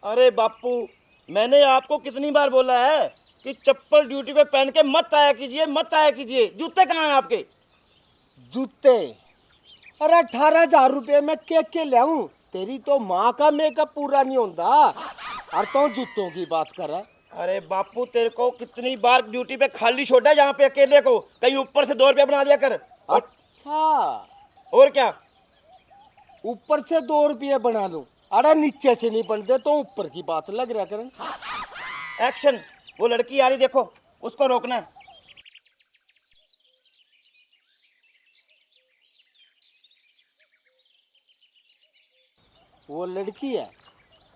अरे बापू, मैंने आपको कितनी बार बोला है कि चप्पल ड्यूटी पे पहन के मत आया कीजिए, मत आया कीजिए। जूते कहाँ हैं आपके? जूते? अरे 18,000 रुपये में के ले आऊं? तेरी तो माँ का मेकअप पूरा नहीं होता और तो जूतों की बात कर रहा है। अरे बापू, तेरे को कितनी बार ड्यूटी पे खाली छोड़ा है जहाँ पे अकेले को? कहीं ऊपर से 2 रुपया बना दिया कर। अच्छा, और क्या? ऊपर से 2 रुपये बना लूं? अरे नीचे से नहीं बनते तो ऊपर की बात लग रहा करें। एक्शन! वो लड़की आ रही, देखो, उसको रोकना है। वो लड़की है?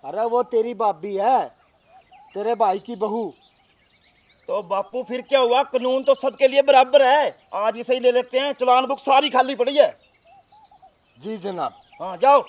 अरे वो तेरी भाभी है, तेरे भाई की बहू। तो बापू फिर क्या हुआ? कानून तो सबके लिए बराबर है। आज इसे ही ले लेते हैं, चालान बुक सारी खाली पड़ी है। जी जनाब। हाँ, जाओ।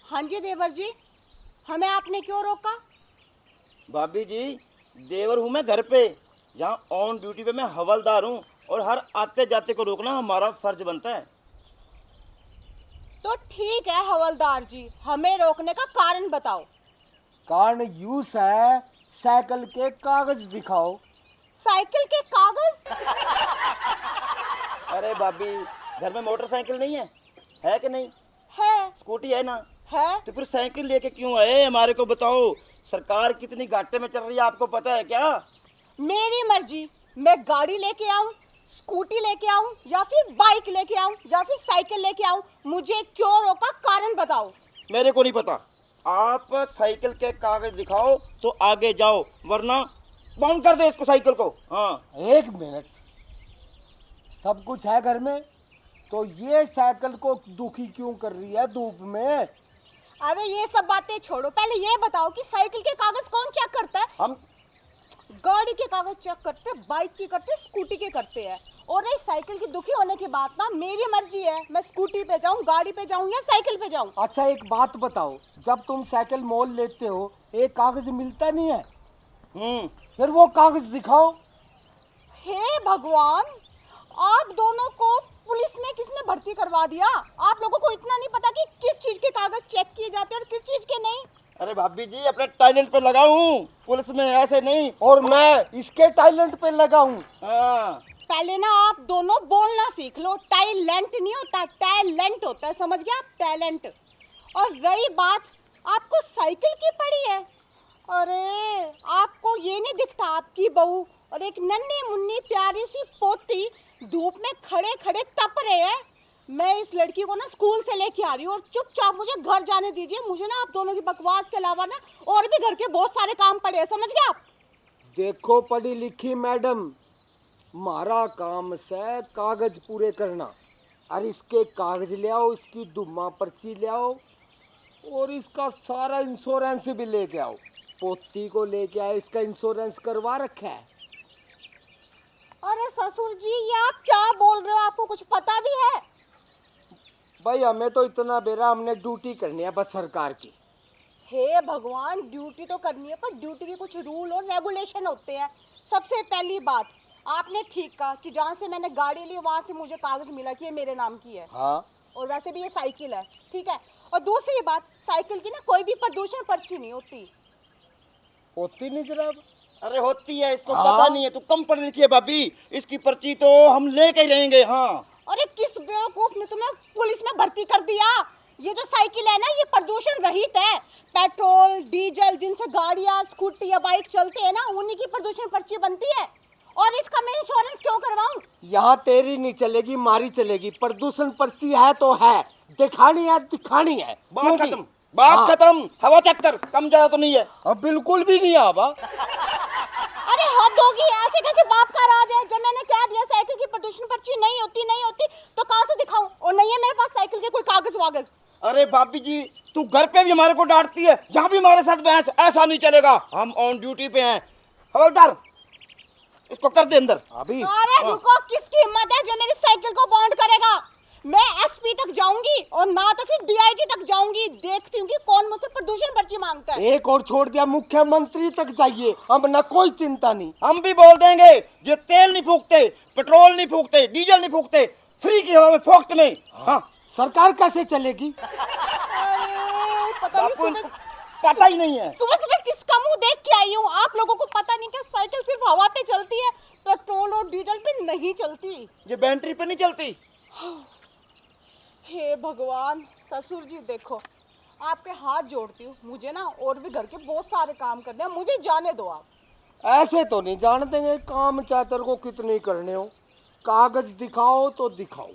हाँ जी देवर जी, हमें आपने क्यों रोका? भाभी जी, देवर हूँ मैं घर पे, जहाँ ऑन ड्यूटी पे मैं हवलदार हूँ, और हर आते जाते को रोकना हमारा फर्ज बनता है। तो ठीक है हवलदार जी, हमें रोकने का कारण बताओ। कारण यूस है, साइकिल के कागज दिखाओ। साइकिल के कागज? अरे भाभी, घर में मोटरसाइकिल नहीं है कि नहीं? है। स्कूटी है ना? है। तो फिर साइकिल लेके क्यों आए? हमारे को बताओ, सरकार कितनी घाटे में चल रही है, आपको पता है क्या? मेरी मर्जी, मैं गाड़ी लेके आऊं, स्कूटी लेके आऊं, या फिर बाइक लेके आऊं, या फिर साइकिल लेके आऊं, मुझे क्यों रोका, कारण बताओ। मेरे को नहीं पता। आप साइकिल के कागज दिखाओ तो आगे जाओ, वरना बाउंड कर दो इसको, साइकिल को। हाँ। एक मिनट, सब कुछ है घर में, तो ये साइकिल को दुखी क्यों कर रही है धूप में? अरे ये सब बातें छोड़ो, पहले ये बताओ कि साइकिल के कागज कौन चेक करता है? हम गाड़ी के कागज चेक करते, बाइक की करते, स्कूटी के करते हैं। और रही साइकिल की दुखी होने की बात, ना मेरी मर्जी है, मैं स्कूटी पे जाऊं, गाड़ी पे जाऊं या साइकिल पे जाऊं। अच्छा एक बात बताओ, जब तुम साइकिल मोल लेते हो एक कागज मिलता नहीं है? फिर वो कागज दिखाओ। हे भगवान, आप दोनों को पुलिस में किसने भर्ती करवा दिया? आप लोगों को इतना नहीं पता कि किस चीज के कागज चेक किए जाते हैं और किस चीज के नहीं? अरे भाभी जी, अपने टैलेंट पे लगाऊं, पुलिस में ऐसे नहीं। और मैं इसके टैलेंट पे लगा हूँ। हाँ। पहले ना आप दोनों बोलना सीख लो, टैलेंट नहीं होता, टैलेंट होता है, समझ गया आप? टैलेंट। और रही बात आपको साइकिल की पड़ी है, अरे आपको ये नहीं दिखता आपकी बहू और एक नन्ही मुन्नी प्यारी सी पोती धूप में खड़े खड़े तप रहे हैं? मैं इस लड़की को ना स्कूल से लेके आ रही हूँ और चुपचाप मुझे घर जाने दीजिए। मुझे ना आप दोनों की बकवास के अलावा ना और भी घर के बहुत सारे काम पड़े हैं, समझ गए आप? देखो पढ़ी लिखी मैडम, हमारा काम से कागज पूरे करना, और इसके कागज ले आओ, इसकी दुम्मा पर्ची ले आओ, और इसका सारा इंश्योरेंस भी लेके आओ। पोती को लेके आए, इसका इंश्योरेंस करवा रखा है। अरे ससुर जी, ये आप क्या बोल रहे हो? आपको कुछ पता भी है? भाई हमें तो इतना बेरा, हमने ड्यूटी करनी है बस सरकार की। हे भगवान, ड्यूटी तो करनी है, पर ड्यूटी के कुछ रूल और रेगुलेशन होते हैं। सबसे पहली बात, आपने ठीक कहा कि जहाँ से मैंने गाड़ी ली वहाँ से मुझे कागज मिला कि ये मेरे नाम की है। हाँ, और वैसे भी ये साइकिल है, ठीक है। और दूसरी बात, साइकिल की ना कोई भी प्रदूषण पर्ची नहीं होती। होती नहीं जनाब? अरे होती है, इसको हाँ? पता नहीं है, तू कम पढ़ी लिखी है भाभी। इसकी पर्ची तो हम लेके ही रहेंगे। हाँ। अरे किस बेवकूफ ने तुम्हें पुलिस में भर्ती कर दिया? ये जो साइकिल है ना, ये प्रदूषण रहित है। पेट्रोल डीजल जिनसे गाड़ियाँ स्कूटी या बाइक चलते हैं ना, उन्हीं की प्रदूषण पर्ची बनती है। और इसका मैं इंश्योरेंस क्यों करवाऊं? यहाँ तेरी नहीं चलेगी, मारी चलेगी। प्रदूषण पर्ची है तो है, दिखानी है दिखानी है। बात खत्म, बात खत्म। हवा चक्कर कम ज्यादा तो नहीं है? अब बिल्कुल भी नहीं आवा। अरे हद होगी, ऐसे कैसे बाप का राज है? जब मैंने कह दिया साइकिल की प्रदूषण पर्ची नहीं होती तो कहाँ से दिखाऊं? और नहीं है मेरे पास साइकिल के कोई कागज वागज। अरे भाभी जी, तू घर पे भी हमारे को डांटती है, जहाँ भी हमारे साथ बहस। ऐसा नहीं चलेगा, हम ऑन ड्यूटी पे हैं। हवलदार, इसको कर दे अंदर। अभी अरे रुको, किसकी हिम्मत है जो मेरी साइकिल को बॉन्ड करेगा? मैं एसपी तक जाऊंगी और ना तो फिर डीआईजी तक जाऊंगी। देखती हूँ कि कौन मुझसे प्रदूषण पर्ची मांगता है। एक और छोड़ दिया, मुख्यमंत्री तक जाइए, अब ना कोई चिंता नहीं। हम भी बोल देंगे, जो तेल नहीं फूकते, पेट्रोल नहीं फूकते, डीजल नहीं फूकते, फ्री की हवा में फोक्त में। हाँ, सरकार कैसे चलेगी? अरे, पता नहीं बापू सुबह इनको पता ही नहीं है। सुबह सुबह किसका मुंह देख के आई हूँ। आप लोगों को पता नहीं क्या साइकिल सिर्फ हवा पे चलती है, पेट्रोल और डीजल पे नहीं चलती। ये बैटरी पे नहीं चलती। हे भगवान, ससुर जी देखो, आपके हाथ जोड़ती हूँ, मुझे ना और भी घर के बहुत सारे काम करने हैं, मुझे जाने दो आप। ऐसे तो नहीं जान देंगे, काम चातर को कितने करने हो, कागज दिखाओ तो दिखाओ।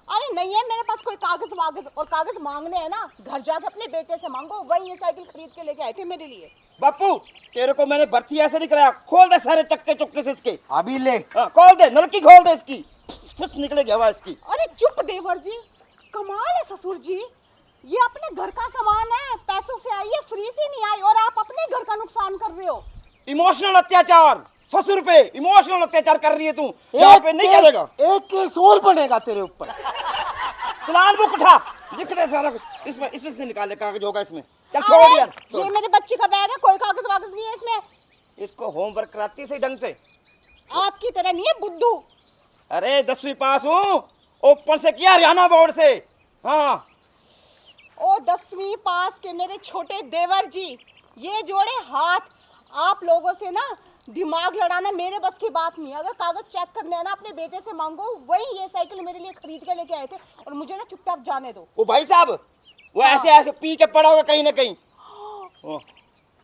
अरे नहीं है मेरे पास कोई कागज वागज, और कागज मांगने हैं ना घर जाके अपने बेटे से मांगो, वही ये साइकिल खरीद के लेके आए थे मेरे लिए। बापू तेरे को मैंने भर्ती ऐसे नहीं कराया, खोल दे सारे चक्के चुक्के से इसके। अभी ले। हाँ, खोल दे, नलकी खोल दे इसकी, फुस निकलेगी हवा इसकी। अरे चुप देवर जी, कमाल है ससुर जी, ये अपने घर का सामान है, पैसों से आई है, फ्री से नहीं आई, और आप अपने घर का नुकसान कर रहे हो। इमोशनल अत्याचार, ससुर पे इमोशनल अत्याचार कर रही है तू, यहाँ पे नहीं चलेगा। एक केस और बनेगा तेरे ऊपर। चलान बुक उठा, दिख रहा है सारा कुछ इसमें, इसमें से निकाले कागज होगा इसमें। चल छोड़ अरे, यार, छोड़। ये मेरे बच्चे का बैग है, कोई कागज वागज नहीं है इसमें। इसको होमवर्क कराती सही ढंग से। आपकी तरह नहीं है बुद्धू। अरे 10वीं पास हूँ, ओपन से किया हरियाणा बोर्ड से। हाँ, ओ 10वीं पास के मेरे छोटे देवर जी, ये जोड़े हाथ, आप लोगों से ना दिमाग लड़ाना मेरे बस की बात नहीं है। अगर कागज चेक करने हैं ना अपने बेटे से मांगो, वही ये साइकिल मेरे लिए खरीद के लेके आए थे, और मुझे ना चुपचाप जाने दो। वो भाई साहब वो ऐसे ऐसे पी के पड़ा होगा कहीं ना कहीं। हाँ।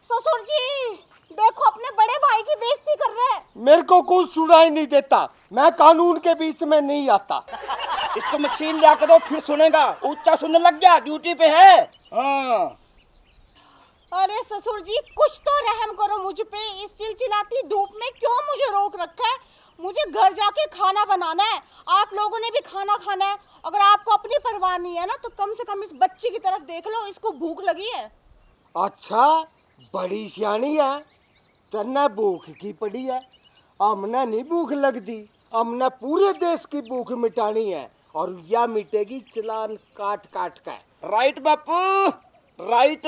ससुर जी देखो, अपने बड़े भाई की बेइज्जती कर रहे हैं। मेरे को कुछ सुनाई नहीं देता, मैं कानून के बीच में नहीं आता। इसको मशीन ला के दो, फिर सुनेगा, ऊंचा सुनने लग गया, ड्यूटी पे है। हाँ। अरे ससुर जी कुछ तो रहम करो मुझ पे, इस चिलचिलाती धूप में क्यों मुझे रोक रखा है? मुझे घर जाके खाना बनाना है, आप लोगों ने भी खाना खाना है। अगर आपको अपनी परवाह नहीं है ना, तो कम से कम इस बच्ची की तरफ देख लो, इसको भूख लगी है। अच्छा, बड़ी सियानी है, तन्ना भूख की पड़ी है। हमने नहीं भूख लगती, हमने पूरे देश की भूख मिटानी है, और यह मिटेगी चलान काट काट कर। राइट बापू, राइट।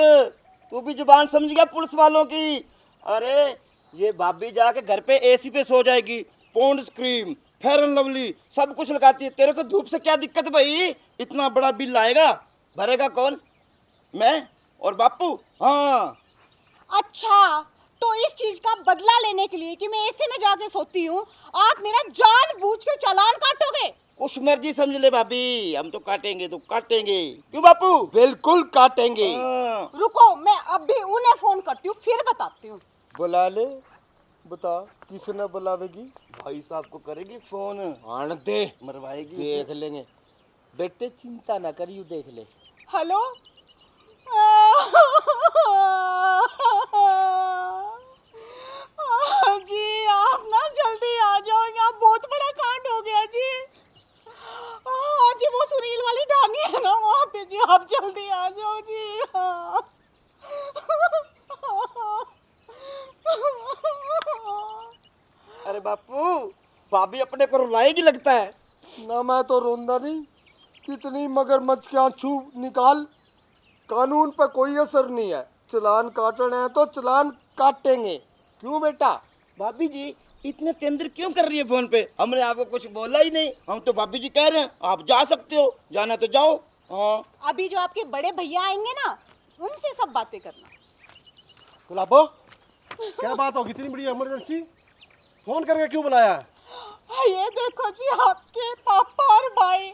तू भी जुबान समझ गया पुलिस वालों की। अरे ये भाभी जाके घर पे एसी पे सो जाएगी, Pond's cream, Fair and Lovely सब कुछ लगाती है। तेरे को धूप से क्या दिक्कत भाई? इतना बड़ा बिल आएगा, भरेगा कौन? मैं और बापू। हाँ। अच्छा, तो इस चीज का बदला लेने के लिए कि मैं एसी में जाके सोती हूँ, आप मेरा जानबूझ के चालान काटोगे? उस मर्जी समझ ले भाभी, हम तो काटेंगे तो काटेंगे। क्यों बापू? बिल्कुल काटेंगे। हाँ। रुको, मैं अभी उन्हें फोन करती हूँ, फिर बताती हूँ। बुला ले, बता किसने बुलावेगी? भाई साहब को करेगी फोन, आन दे, मरवाएगी देख लेंगे। बेटे चिंता ना करियो, देख ले। हेलो। जी आप ना जल्दी आ जाओ, यहाँ बहुत बड़ा कांड हो गया जी। जी वो सुनील वाली ढानी है ना वहाँ पे जी, आप जल्दी आ जाओ जी। हाँ। अरे बापू, भाभी अपने को रुलाएगी लगता है। ना मैं तो रोंदा नहीं, कितनी मगरमच्छ के आंसू निकाल, कानून पर कोई असर नहीं है। चलान काटना है तो चलान काटेंगे। क्यों बेटा? भाभी जी इतने तेंद्र क्यों कर रही है फोन पे? हमने आपको कुछ बोला ही नहीं, हम तो भाभी जी कह रहे हैं आप जा सकते हो, जाना तो जाओ। हाँ। अभी जो आपके बड़े भैया आएंगे ना, उनसे सब बातें करना। गुलाबो, क्या बात होगी? इतनी बड़ी इमरजेंसी फोन करके क्यों बुलाया है? ये देखो जी, आपके पापा और भाई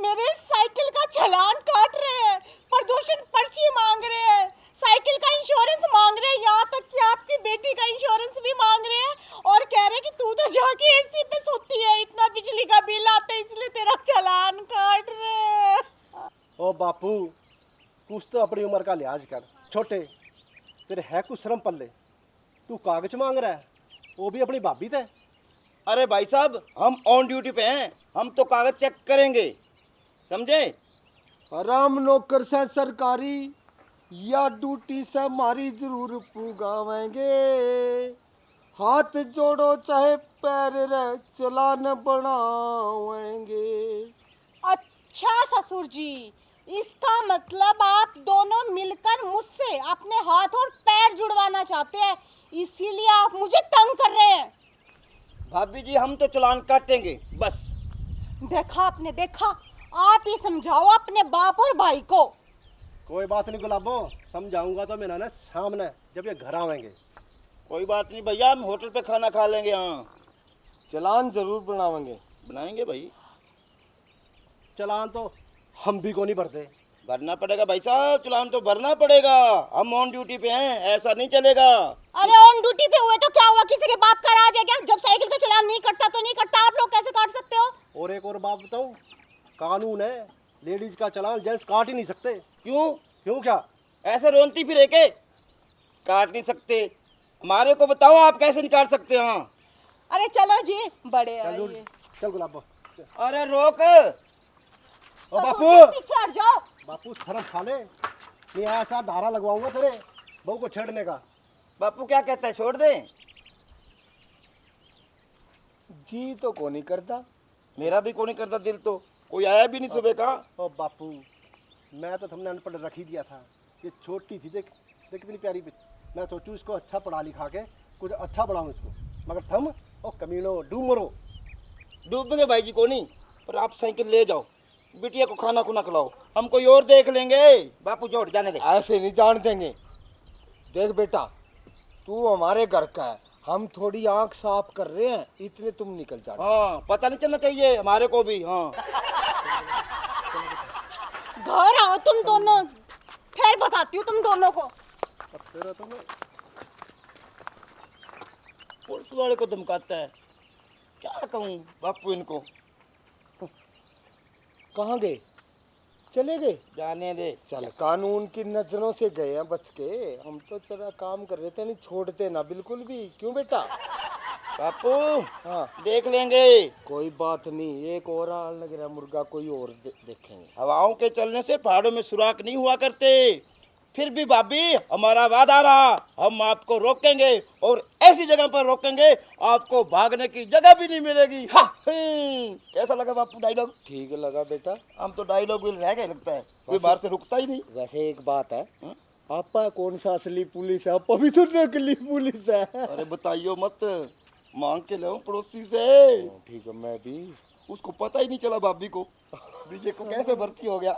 मेरे साइकिल का चालान काट रहे हैं, प्रदूषण पर्ची मांग रहे हैं, साइकिल का इंश्योरेंस मांग रहे हैं, यहाँ तक कि आपकी बेटी का इंश्योरेंस भी मांग रहे हैं, और कह रहे हैं कि तू तो जाके एसी पे सोती है, इतना बिजली का बिल आता है, इसलिए तेरा चालान काट रहे हैं। ओ बापू, कुछ तो अपनी उम्र का लिहाज कर। छोटे, तेरे है कुछ शर्म पल्ले? तू कागज मांग रहा है, वो भी अपनी भाभी से। अरे भाई साहब हम ऑन ड्यूटी पे हैं, हम तो कागज चेक करेंगे, समझे? आराम नौकर से सरकारी या ड्यूटी से हमारी जरूर पुगावेंगे। हाथ जोड़ो चाहे पैर रे चलान बनावेंगे। अच्छा ससुर जी, इसका मतलब आप दोनों मिलकर मुझसे अपने हाथ और पैर जुड़वाना चाहते हैं, इसीलिए आप मुझे तंग कर रहे हैं। भाभी जी हम तो चालान काटेंगे बस। देखा आपने, देखा, आप ही समझाओ अपने बाप और भाई को। कोई बात नहीं गुलाबो, समझाऊंगा तो मैं ना सामने जब ये घर आवेंगे। कोई बात नहीं भैया, हम होटल पे खाना खा लेंगे। हाँ चलान जरूर बनावेंगे। बनाएंगे भाई। चलान तो हम भी को नहीं भरते। भरना पड़ेगा भाई साहब, चालान तो भरना पड़ेगा। हम ऑन ड्यूटी पे हैं, ऐसा नहीं चलेगा। अरे ऑन ड्यूटी पे हुए तो क्या हुआ, किसी के बाप का राज है क्या? जब साइकिल का चालान नहीं कटता तो नहीं कटता, आप लोग कैसे काट सकते हो? और एक और बात बताऊं, कानून है, लेडीज का चलान जेंट्स काट ही नहीं सकते। क्यों? क्यों क्या? ऐसे रोनती फिरे के काट नहीं सकते? हमारे को बताओ आप कैसे निकाल सकते हैं? हाँ अरे चलो जी, बड़े चल आइए। दूर, चल गुलाबो। अरे रोक। ओ ससुर बापू, जी, पीछे हट जाओ। बापू शर्म खा ले, नहीं ऐसा धारा लगवाऊंगा तेरे बहू को छेड़ने का। बापू क्या कहता है, छोड़ दें? जी तो को नहीं करता। मेरा भी कोई नहीं करता दिल, तो कोई आया भी नहीं सुबह का। ओ बापू, मैं तो तुमने अनपढ़ रख ही दिया था। ये छोटी थी, देख देख कितनी प्यारी बच्ची। मैं सोचूं इसको अच्छा पढ़ा लिखा के कुछ अच्छा बनाऊं इसको, मगर थम ओ कमीनो डूमरो। डूबेंगे भाई जी को नहीं, पर आप साइकिल ले जाओ, बिटिया को खाना खुना खिलाओ, हम कोई और देख लेंगे। बापू जोड़ जाने दे। ऐसे नहीं जान देंगे। देख बेटा, तू हमारे घर का है, हम थोड़ी आंख साफ कर रहे हैं, इतने तुम निकल जाना। हाँ पता नहीं चलना चाहिए हमारे को भी। हाँ घर आओ तुम दोनों, फिर बताती हूँ तुम दोनों को। अब तेरा तो मैं पुलिस वाले को धमकाता है, क्या कहूँ बापू इनको। कहाँ गए? चले गए? जाने दे। चल, कानून की नजरों से गए हैं बच के। हम तो चला काम कर रहे थे, नहीं छोड़ते ना बिल्कुल भी। क्यों बेटा? बापू हाँ, देख लेंगे। कोई बात नहीं, एक और आल लग रहा है मुर्गा, कोई और देखेंगे। हवाओं के चलने से पहाड़ों में सुराख नहीं हुआ करते। फिर भी भाभी हमारा वादा रहा, हम आपको रोकेंगे और ऐसी जगह पर रोकेंगे आपको भागने की जगह भी नहीं मिलेगी। हाँ, कैसा लगा बापू डायलॉग? ठीक लगा बेटा। हम तो डायलॉग भी रह गए लगता है, कोई बाहर से रुकता ही नहीं। वैसे एक बात है, हाँ? आपा कौन सा असली पुलिस है? आपा भी तो नकली पुलिस है। अरे बताइयो मत, मांग के ले पड़ोसी से। ठीक है, मैं भी। उसको पता ही नहीं चला भाभी को, बीजे को कैसे भर्ती हो गया।